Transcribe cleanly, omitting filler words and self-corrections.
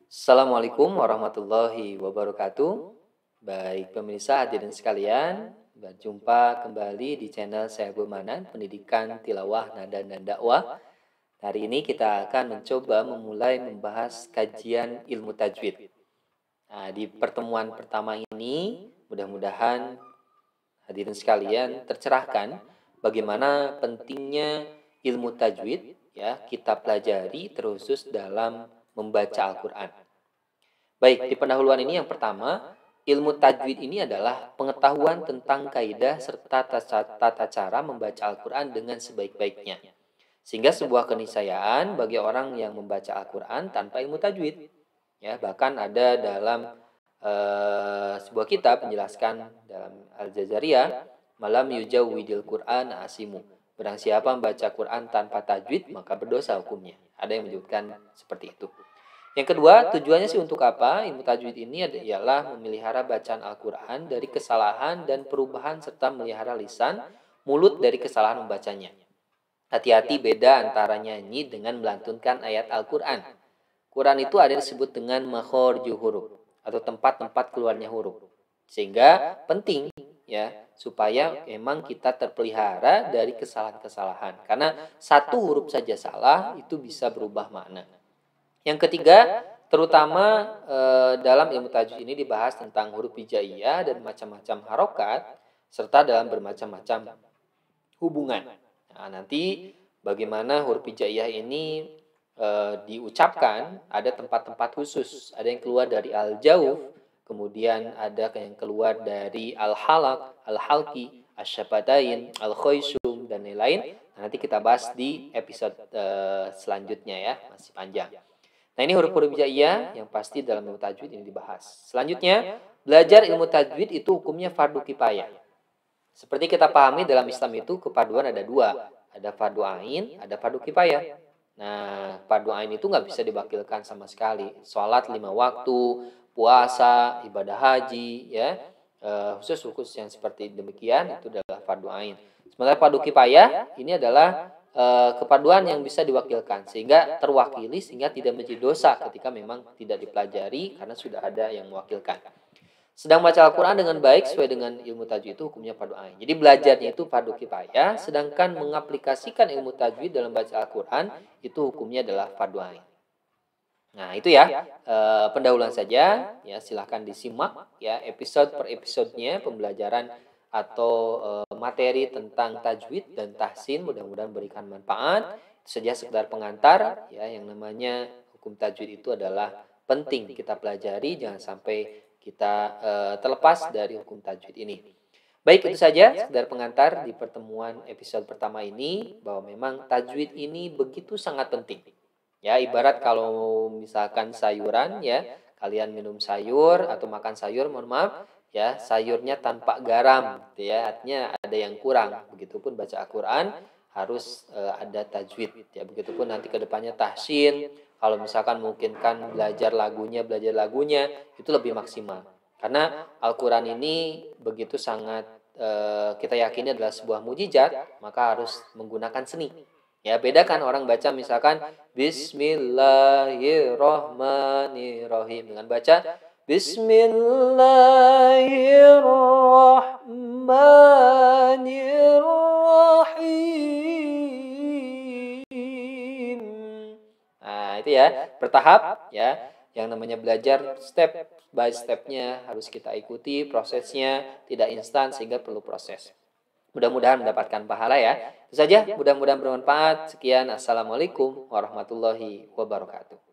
Assalamualaikum warahmatullahi wabarakatuh. Baik pemirsa hadirin sekalian, berjumpa kembali di channel Syaibul Manan, Pendidikan Tilawah Nada dan Dakwah. Hari ini kita akan mencoba memulai membahas kajian ilmu tajwid. Nah, di pertemuan pertama ini, mudah-mudahan hadirin sekalian tercerahkan bagaimana pentingnya ilmu tajwid ya kita pelajari terkhusus dalam membaca Al-Quran. Baik, di pendahuluan ini yang pertama, ilmu tajwid ini adalah pengetahuan tentang kaidah serta tata cara membaca Al-Quran dengan sebaik-baiknya. Sehingga sebuah keniscayaan bagi orang yang membaca Al-Quran tanpa ilmu tajwid. Ya, bahkan ada dalam sebuah kitab menjelaskan dalam Al-Jazariyah, malam yujawwidil Quran asimu. Barang siapa membaca Quran tanpa tajwid, maka berdosa hukumnya. Ada yang menyebutkan seperti itu. Yang kedua, tujuannya sih untuk apa? Ilmu tajwid ini ialah memelihara bacaan Al-Quran dari kesalahan dan perubahan serta memelihara lisan, mulut dari kesalahan membacanya. Hati-hati beda antara nyanyi dengan melantunkan ayat Al-Quran. Quran itu ada yang disebut dengan makhraju huruf atau tempat-tempat keluarnya huruf. Sehingga penting ya supaya memang kita terpelihara dari kesalahan-kesalahan. Karena satu huruf saja salah itu bisa berubah makna. Yang ketiga, terutama dalam ilmu tajwid ini dibahas tentang huruf hijaiyah dan macam-macam harokat, serta dalam bermacam-macam hubungan. Nah, nanti bagaimana huruf hijaiyah ini diucapkan, ada tempat-tempat khusus. Ada yang keluar dari al-jauf, kemudian ada yang keluar dari al-halaq, al-halqi, asy-syafatayn, al-khaysum, dan lain-lain. Nah, nanti kita bahas di episode selanjutnya ya, masih panjang. Nah, ini huruf-huruf hijaiyah yang pasti dalam ilmu tajwid ini dibahas. Selanjutnya, belajar ilmu tajwid itu hukumnya fardu kifayah. Seperti kita pahami dalam Islam itu kepaduan ada dua. Ada fardu ain, ada fardu kifayah. Nah, fardu ain itu nggak bisa diwakilkan sama sekali. Sholat 5 waktu, puasa, ibadah haji, ya khusus yang seperti demikian itu adalah fardu ain. Sementara fardu kifayah ini adalah kepaduan yang bisa diwakilkan sehingga terwakili sehingga tidak menjadi dosa ketika memang tidak dipelajari karena sudah ada yang mewakilkan. Sedang baca Al-Quran dengan baik sesuai dengan ilmu tajwid itu hukumnya fardu ain. Jadi belajarnya itu fardu kifayah, sedangkan mengaplikasikan ilmu tajwid dalam baca Al-Quran itu hukumnya adalah fardu ain. Nah, itu ya pendahuluan saja ya, silahkan disimak ya episode per episodenya pembelajaran atau materi tentang tajwid dan tahsin, mudah-mudahan berikan manfaat. Itu saja sekedar pengantar ya, yang namanya hukum tajwid itu adalah penting kita pelajari, jangan sampai kita terlepas dari hukum tajwid ini. Baik, itu saja sekedar pengantar di pertemuan episode pertama ini, bahwa memang tajwid ini begitu sangat penting. Ya, ibarat kalau misalkan sayuran ya, kalian minum sayur atau makan sayur, mohon maaf, ya sayurnya tanpa garam gitu ya, artinya ada yang kurang. Begitupun baca Al-Quran harus ada tajwid ya, begitupun nanti kedepannya tahsin, kalau misalkan memungkinkan belajar lagunya itu lebih maksimal karena Al-Quran ini begitu sangat kita yakini adalah sebuah mujizat, maka harus menggunakan seni ya. Beda kan orang baca misalkan Bismillahirrahmanirrahim dengan baca Bismillahirrahmanirrahim. Nah, itu ya, bertahap ya. Yang namanya belajar step by stepnya harus kita ikuti prosesnya, tidak instan sehingga perlu proses. Mudah-mudahan mendapatkan pahala ya. Itu saja, mudah-mudahan bermanfaat. Sekian, assalamualaikum warahmatullahi wabarakatuh.